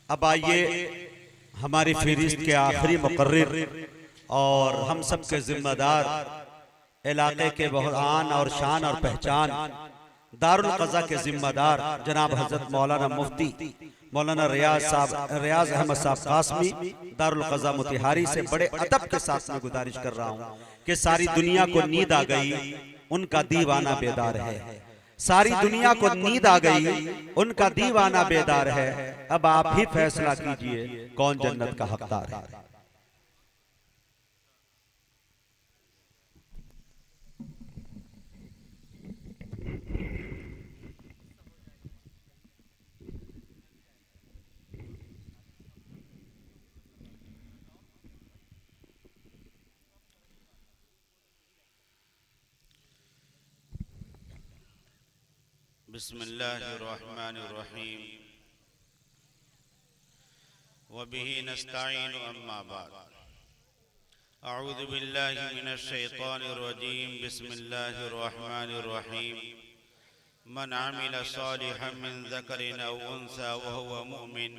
अब आइए हमारी फहरिस्त के आखिरी मुकर्रिर और हम सब के जिम्मेदार, इलाके के बहरान और शान और पहचान, दारुल क़ज़ा के जिम्मेदार जनाब हजरत मौलाना मुफ्ती मौलाना रियाज अहमद साहब कासमी दारुल क़ज़ा मोतिहारी से बड़े अदब के साथ में गुजारिश कर रहा हूँ कि सारी दुनिया को नींद आ गई, उनका दीवाना बेदार है। सारी दुनिया को नींद आ गई, उनका दीवाना बेदार है। अब आप ही फैसला कीजिए कौन जन्नत का हकदार है। बिस्मिल्लाहिर्रहमानिर्रहीम वबिही नस्तईन अम्मा बाद अऊज़ु बिल्लाहि मिनश शैतानिर रजीम बिस्मिल्लाहिर्रहमानिर्रहीम मन अमिला सालिहन मिन ज़करिन औ उन्सा व हुवा मुमिन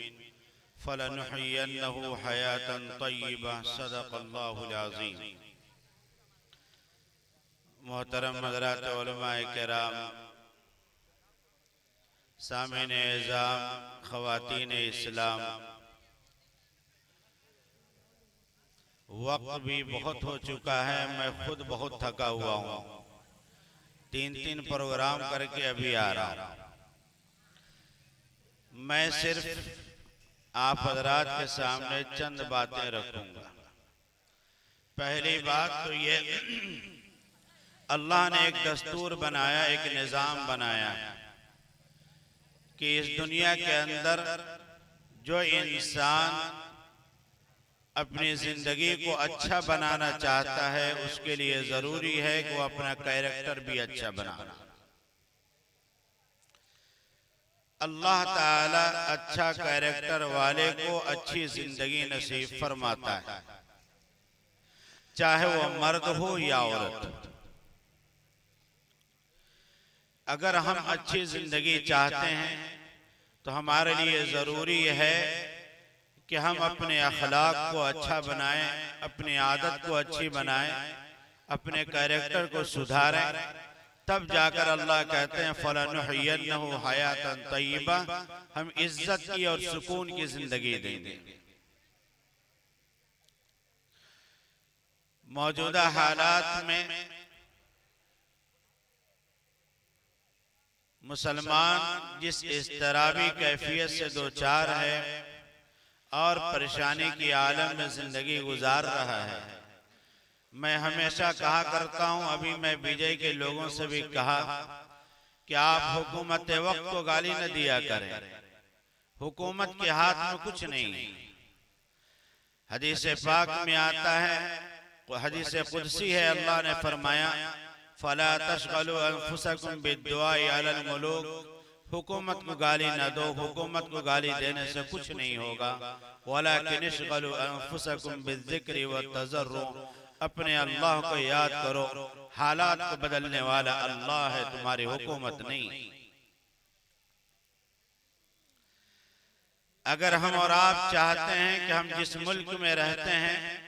फलनुहयिन्नहु हयातन तय्यिबा सदक़ल्लाहुल अज़ीम। मोहतरम हज़रात उलमाए किराम, सामिन एज़ाम, ख़वातीन इस्लाम, वक्त भी बहुत हो चुका है। मैं खुद बहुत थका हुआ हूँ। 3-3 प्रोग्राम करके अभी आ रहा हूँ। मैं सिर्फ आप हज़रात के सामने चंद बातें रखूंगा। पहली बात तो ये, अल्लाह ने एक दस्तूर बनाया, एक निज़ाम बनाया कि इस दुनिया के अंदर जो इंसान अपनी जिंदगी को अच्छा बनाना चाहता है, उसके लिए जरूरी है कि वो अपना कैरेक्टर भी अच्छा बनाना। अल्लाह ताला अच्छा कैरेक्टर वाले को अच्छी जिंदगी नसीब फरमाता है, चाहे वो मर्द हो या औरत। अगर हम अच्छी जिंदगी चाहते हैं तो हमारे लिए जरूरी है कि हम अपने अखलाक को अच्छा बनाएं, अपनी आदत को अच्छी बनाएं, अपने कैरेक्टर को सुधारें। तब जाकर अल्लाह कहते हैं फलनुहयिन्नहु हयातन तय्यिबा, हम इज्जत की और सुकून की जिंदगी देंगे। मौजूदा हालात में मुसलमान जिस इज़्तिराबी कैफियत से दो चार है और परेशानी की आलम में जिंदगी गुजार रहा है, मैं हमेशा कहा करता हूं, अभी मैं विजय के लोगों से भी कहा कि आप हुकूमत वक्त को गाली न दिया करें। हुकूमत के हाथ में कुछ नहीं। हदीस पाक में आता है, हदीस कुदसी है, अल्लाह ने फरमाया फला तशगलू अनफुसकुम बिद्दुआई अलल मुलूक, हुकूमत को गाली न दो। हुकूमत को गाली देने से कुछ नहीं होगा। वलाकिन इशगलू अनफुसकुम बिज़्ज़िक्रि व तज़र्रुअ, अपने अल्लाह को याद करो। हालात को बदलने वाला अल्लाह है, तुम्हारी हुकूमत नहीं। अगर हम और आप चाहते हैं कि हम जिस मुल्क में रहते हैं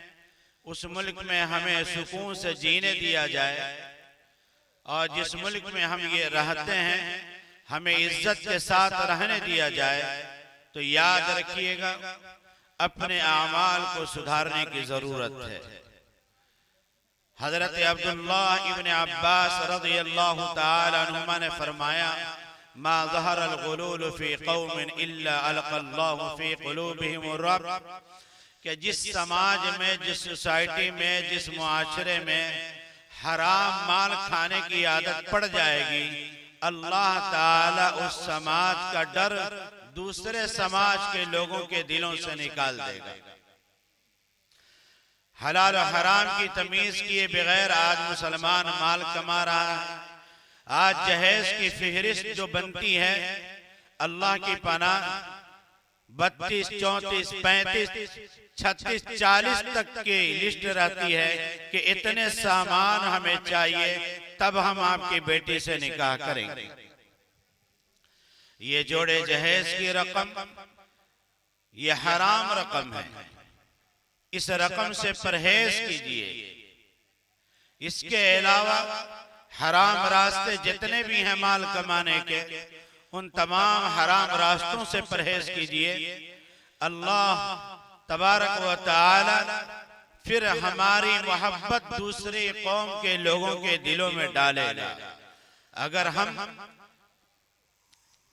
उस मुल्क में हमें सुकून से जीने दिया जाए और जिस मुल्क में हम ये रहते हैं हमें इज्जत के साथ रहने दिया जाए, तो याद रखिएगा अपने आमाल को सुधारने की जरूरत है। हजरत अब्दुल्लाह इब्न अब्बास रज़ियल्लाहु ताला अन्हुमा ने फरमाया मा ज़हरल गुलूल फी कौमिन इल्ला अलक़ल्लाहु फी क़ुलूबिहिम रब, कि जिस समाज में, जिस सोसाइटी में, जिस मुआशरे में हराम माल खाने की आदत पड़ जाएगी, अल्लाह ताला उस समाज का डर दूसरे समाज के लोगों के दिलों से निकाल देगा। हलाल और हराम की तमीज किए बगैर आज मुसलमान माल कमा रहा है। आज जहेज की फहरिस्त जो बनती है, अल्लाह की पनाह 32, 34, 35, 36, 40 तक की लिस्ट रहती है कि इतने सामान हमें चाहिए तब हम आपकी बेटी से निकाह करेंगे। ये जोड़े जहेज की रकम ये हराम रकम है, इस रकम से परहेज कीजिए। इसके अलावा हराम रास्ते जितने भी हैं माल कमाने के, उन तमाम हराम रास्तों से परहेज कीजिए। अल्लाह तबारक व तआला फिर हमारी मोहब्बत दूसरी कौम के लोगों के दिलों में डालेगा। अगर हम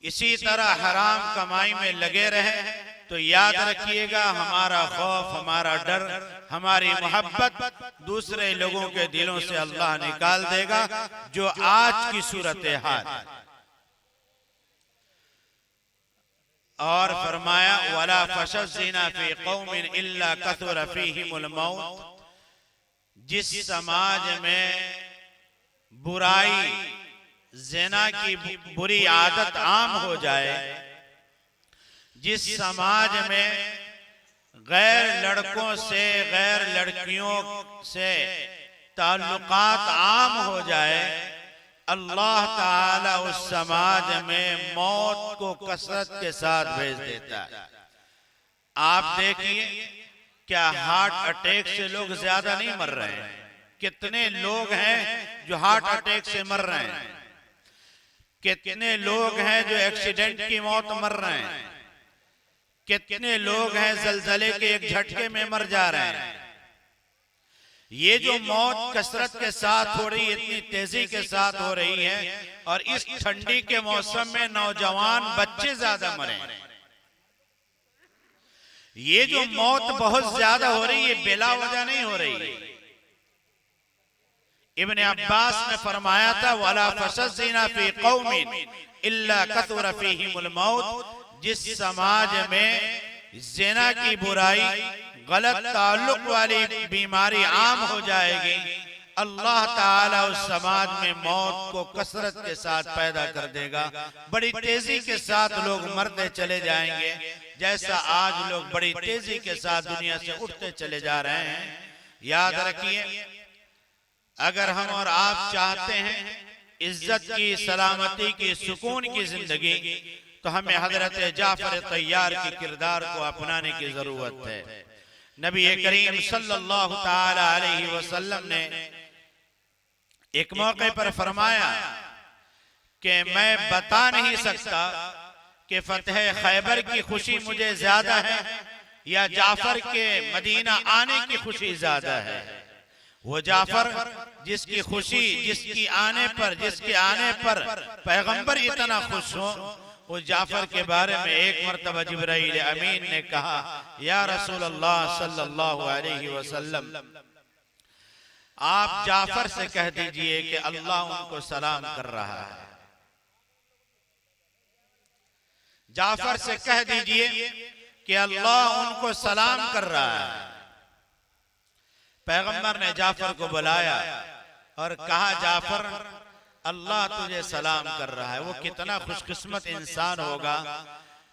इसी तरह हराम कमाई में लगे रहे तो याद रखिएगा, हमारा खौफ, हमारा डर, हमारी मोहब्बत दूसरे लोगों के दिलों से अल्लाह निकाल देगा, जो आज की सूरत हाल है। और फरमाया वला फशज़िना फी कौमिन इल्ला कथुर फीहिमुल मौत। जिस समाज में बुराई, ज़िना की बुरी आदत आम हो जाए, जिस समाज में गैर लड़कों से, गैर लड़कियों से ताल्लुकात आम हो जाए, अल्लाह ताला उस समाज में मौत को कसरत के साथ भेज देता है। आप देखिए, क्या हार्ट अटैक से लोग ज्यादा नहीं मर रहे हैं? कितने लोग हैं जो हार्ट अटैक से मर रहे हैं, कितने लोग हैं जो एक्सीडेंट की मौत मर रहे हैं, कितने लोग हैं जलजले के एक झटके में मर जा रहे हैं। ये जो मौत कसरत के साथ हो रही है, इतनी तेजी के साथ हो रही है, और इस ठंडी के मौसम में नौजवान बच्चे ज्यादा मरे। ये जो मौत बहुत ज्यादा हो रही है, बिला वजह नहीं हो रही। इब्ने अब्बास ने फरमाया था वला फशज़िना फी कौमिन इल्ला कथुर फीहिमुल मौत। जिस समाज में ज़िना की बुराई, गलत ताल्लुक वाली बीमारी आम हो जाएगी, अल्लाह ताला उस समाज में मौत को कसरत के साथ पैदा कर देगा। बड़ी तेजी के साथ लोग मरते चले जाएंगे, जैसा आज लोग बड़ी तेजी के साथ दुनिया से उठते चले जा रहे हैं। याद रखिए, अगर हम और आप चाहते हैं इज्जत की, सलामती की, सुकून की जिंदगी, तो हमें हजरत जाफर तैयार के किरदार को अपनाने की जरूरत है। नबी करीम सल्लल्लाहु ताला अलैहि वसल्लम ने एक मौके पर फरमाया कि मैं बता नहीं सकता कि फतह खैबर की खुशी मुझे ज्यादा है या जाफर के मदीना आने की खुशी ज्यादा है। वो जाफर जिसकी खुशी, जिसके आने पर पैगंबर इतना खुश हो, उस जाफर के बारे में एक मर्तबा जिब्राइल अमीन ने कहा, या रसूल अल्लाह सल्लल्लाहु अलैहि वसल्लम, आप जाफर से कह दीजिए कि अल्लाह उनको सलाम कर रहा है। जाफर से कह दीजिए कि अल्लाह उनको सलाम कर रहा है। पैगंबर ने जाफर को बुलाया और कहा, जाफर अल्लाह तुझे सलाम कर रहा है। वो कितना खुशकिस्मत इंसान होगा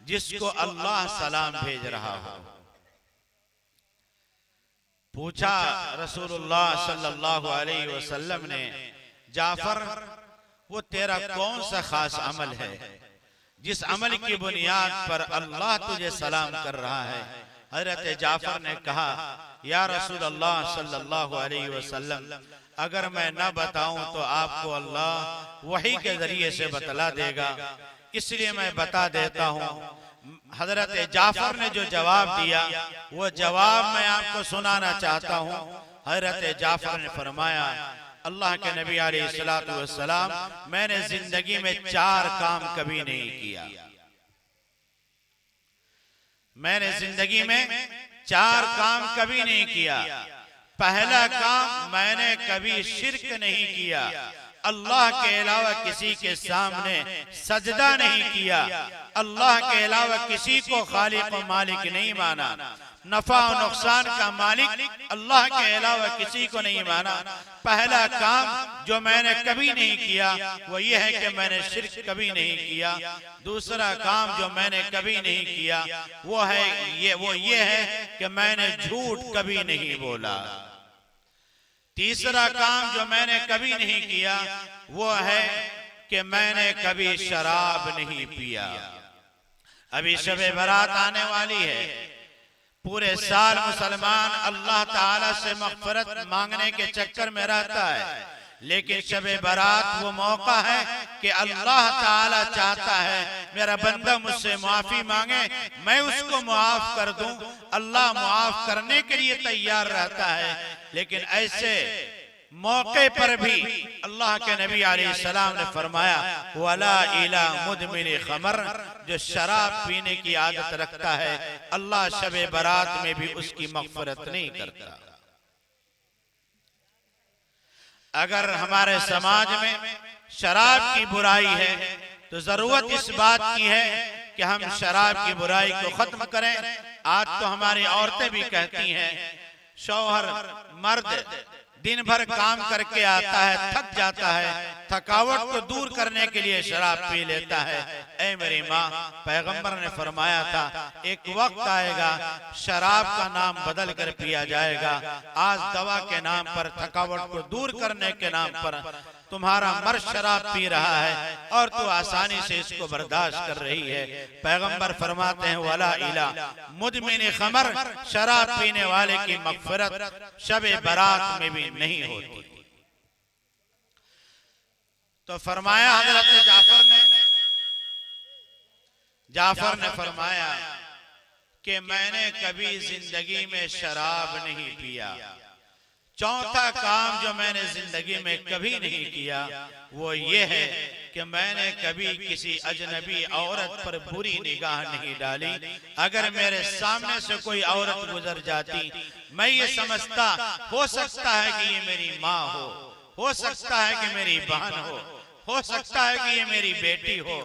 जिसको अल्लाह सलाम भेज रहा हो। पूछा रसूलुल्लाह सल्लल्लाहु अलैहि वसल्लम ने, जाफर वो तेरा कौन सा खास अमल है जिस अमल की बुनियाद पर अल्लाह तुझे सलाम कर रहा है? हजरत जाफर ने कहा, या रसूलल्लाह सल्लल्लाहु अलैहि वसल्लम, अगर मैं न बताऊं तो आपको अल्लाह वही के जरिए से बतला देगा, इसलिए मैं बता देता हूं। हजरत जाफर ने जो जवाब दिया, वो जवाब मैं आपको सुनाना चाहता हूं। हजरत जाफर ने फरमाया, अल्लाह के नबी अलैहिस्सलातु वस्सलाम, मैंने जिंदगी में 4 काम कभी नहीं किया। मैंने जिंदगी में 4 काम कभी नहीं किया। पहला काम, मैंने कभी शिर्क नहीं किया, अल्लाह के अलावा किसी के सामने सजदा नहीं किया, अल्लाह के अलावा किसी को खालिक व मालिक नहीं माना, नफा और नुकसान का मालिक अल्लाह के अलावा किसी को नहीं माना। पहला काम जो मैंने कभी नहीं किया वो ये है कि मैंने शिर्क कभी नहीं किया। दूसरा काम जो मैंने कभी नहीं किया वो ये है कि मैंने झूठ कभी नहीं बोला। तीसरा काम जो मैंने कभी नहीं किया वो है कि मैंने कभी शराब नहीं पिया। अभी शबे बारात आने वाली है। पूरे साल मुसलमान अल्लाह ताला से मग़फ़िरत मांगने के चक्कर में रहता है, लेकिन शबे बारात वो मौका है कि अल्लाह ताला चाहता है मेरा बंदा मुझसे माफी मांगे, मैं उसको मुआफ कर दूं। अल्लाह मुआफ करने के लिए तैयार रहता है, लेकिन ऐसे मौके पर भी अल्लाह के नबी अलैहिस्सलाम ने फरमाया वला इला मुदमिन खमर, जो शराब पीने की आदत रखता है अल्लाह शबे बारात में भी उसकी मग़फ़िरत नहीं करता। अगर हमारे समाज में शराब की बुराई है तो जरूरत इस बात की है कि हम शराब की बुराई को खत्म करें। आज तो हमारी औरतें भी कहती हैं, शौहर मर्द दिन भर काम करके आता है, थक जाता है, थकावट को दूर करने के लिए शराब पी लेता है। ऐ मेरी माँ, पैगंबर ने फरमाया था एक वक्त आएगा शराब का नाम बदल कर पिया जाएगा। आज दवा के नाम पर, थकावट को दूर करने के नाम पर तुम्हारा मर्द शराब पी रहा है और तू आसानी से इसको बर्दाश्त कर रही है। पैगंबर फरमाते हैं वला इला मुदमिन खमर, शराब पीने वाले की मग़फ़िरत शबे बारात में भी नहीं होती। तो फरमाया हज़रत जाफर ने फरमाया कि मैंने कभी जिंदगी में शराब नहीं पिया। चौथा काम जो मैंने जिंदगी में कभी नहीं किया वो ये है कि मैंने कभी किसी अजनबी औरत पर बुरी निगाह नहीं डाली। अगर मेरे सामने से कोई औरत गुजर जाती, मैं ये समझता हो सकता है कि ये मेरी माँ हो सकता है कि मेरी बहन हो सकता है कि ये मेरी बेटी हो।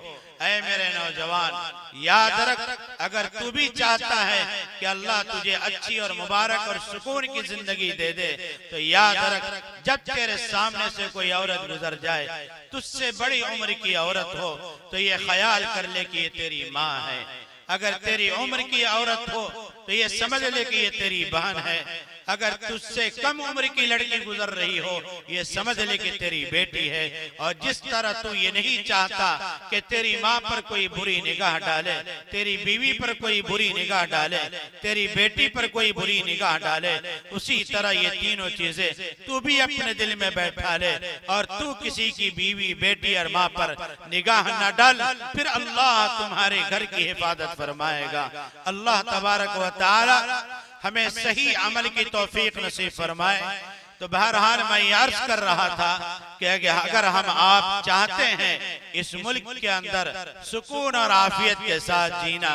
ऐ मेरे नौजवान, याद रख, अगर तू भी चाहता है कि अल्लाह तुझे अच्छी और मुबारक और सुकून की जिंदगी दे दे, तो याद रख, जब तेरे सामने से कोई औरत गुजर जाए, तुझसे बड़ी उम्र की औरत हो, तो ये ख्याल कर ले कि ये तेरी माँ है। अगर तेरी उम्र की औरत हो तो ये समझ ले कि ये तेरी बहन है। अगर तुझसे कम उम्र की लड़की गुजर रही हो, ये समझ ले कि तेरी बेटी है। और जिस तरह तू ये नहीं चाहता कि तेरी माँ पर कोई बुरी निगाह डाले, तेरी बीवी पर कोई बुरी निगाह डाले, तेरी बेटी पर कोई बुरी निगाह डाले, उसी तरह ये तीनों चीजें तू भी अपने दिल में बैठा ले। और तू किसी की बीवी, बेटी और माँ पर निगाह न डाल, फिर अल्लाह तुम्हारे घर की हिफाजत फरमाएगा। अल्लाह तबारक व तआला हमें सही अमल की तौफीक नसीब फरमाए। तो बहरहाल मैं ये अर्ज कर रहा था कि अगर हम आप चाहते हैं इस मुल्क के अंदर सुकून और आफियत के साथ जीना,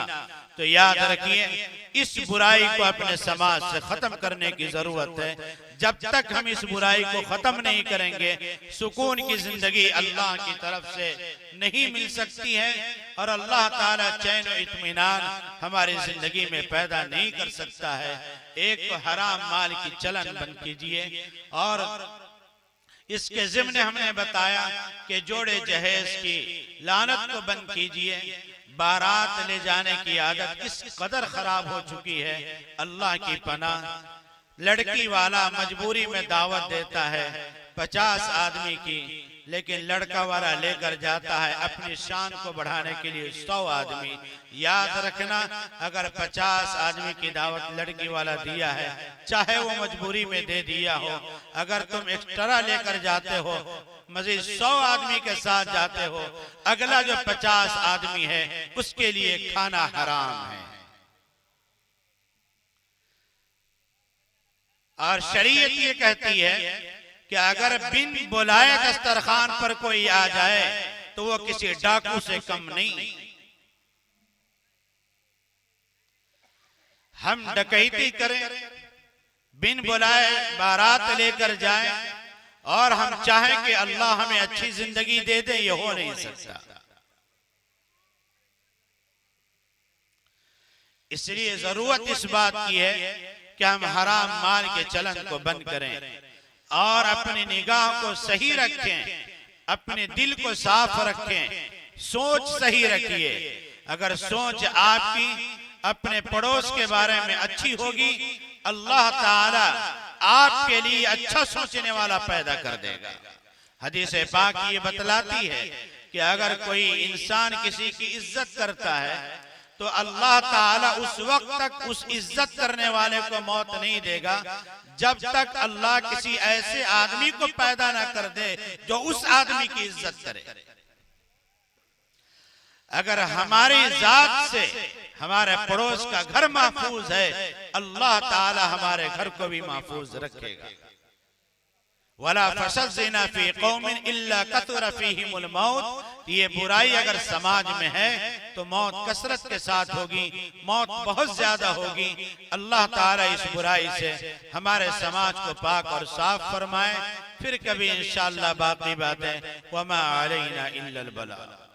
तो याद रखिए इस बुराई को अपने समाज से खत्म करने की जरूरत है। जब तक हम इस बुराई को खत्म नहीं करेंगे, सुकून की जिंदगी अल्लाह की तरफ से नहीं मिल सकती है और अल्लाह ताला चैन और इत्मीनान हमारी जिंदगी में पैदा नहीं कर सकता है। एक तो हराम माल की चलन बंद कीजिए, और इसके ज़िम्न हमने बताया कि जोड़े जहेज की लानत को बंद कीजिए। बारात ले जाने की आदत इस कदर खराब हो चुकी है, अल्लाह की पनाह। लड़की वाला मजबूरी में दावत देता है 50 आदमी की, लेकिन लड़का वाला लेकर जाता है अपनी शान को बढ़ाने के लिए 100 आदमी। याद रखना, अगर 50 आदमी की दावत लड़की वाला दिया है, चाहे वो मजबूरी में दे दिया हो, अगर तुम एक्स्ट्रा लेकर जाते हो, मजीद 100 आदमी के साथ जाते हो, अगला जो 50 आदमी है उसके लिए खाना हराम है। और शरीयत ये कहती है कि अगर बिन बुलाए दस्तरखान पर कोई आ जाए तो वो किसी डाकू से कम नहीं। हम डकैती करें, बिन बुलाए बारात लेकर जाएं, और हम चाहें कि अल्लाह हमें अच्छी जिंदगी दे दे, ये हो नहीं सकता। इसलिए जरूरत इस बात की है कि हम हराम माल के चलन को बंद करें और अपनी निगाह को सही रखें, अपने दिल को साफ रखें, सोच सही रखिए। अगर सोच आपकी अपने पड़ोस के बारे में अच्छी होगी, अल्लाह ताला आपके लिए अच्छा सोचने वाला पैदा कर देगा। हदीस पाक ये बतलाती है कि अगर कोई इंसान किसी की इज्जत करता है तो अल्लाह ताला उस वक्त तक उस इज्जत करने वाले को मौत नहीं देगा जब तक अल्लाह किसी ऐसे आदमी को पैदा ना कर दे जो उस आदमी की इज्जत करे। अगर हमारी जात से हमारे पड़ोस का घर महफूज है, अल्लाह ताला हमारे घर को भी महफूज रखेगा। वला फशज़ना फी कौमिन इल्ला कथुरा फीहिमुल मौत। ये बुराई अगर समाज में है तो मौत कसरत के साथ होगी, मौत बहुत ज्यादा होगी। अल्लाह ताला इस बुराई से हमारे समाज को पाक और साफ फरमाए। फिर कभी इंशाअल्लाह बाकी बातें, वमा अलैना इल्लल बलाग।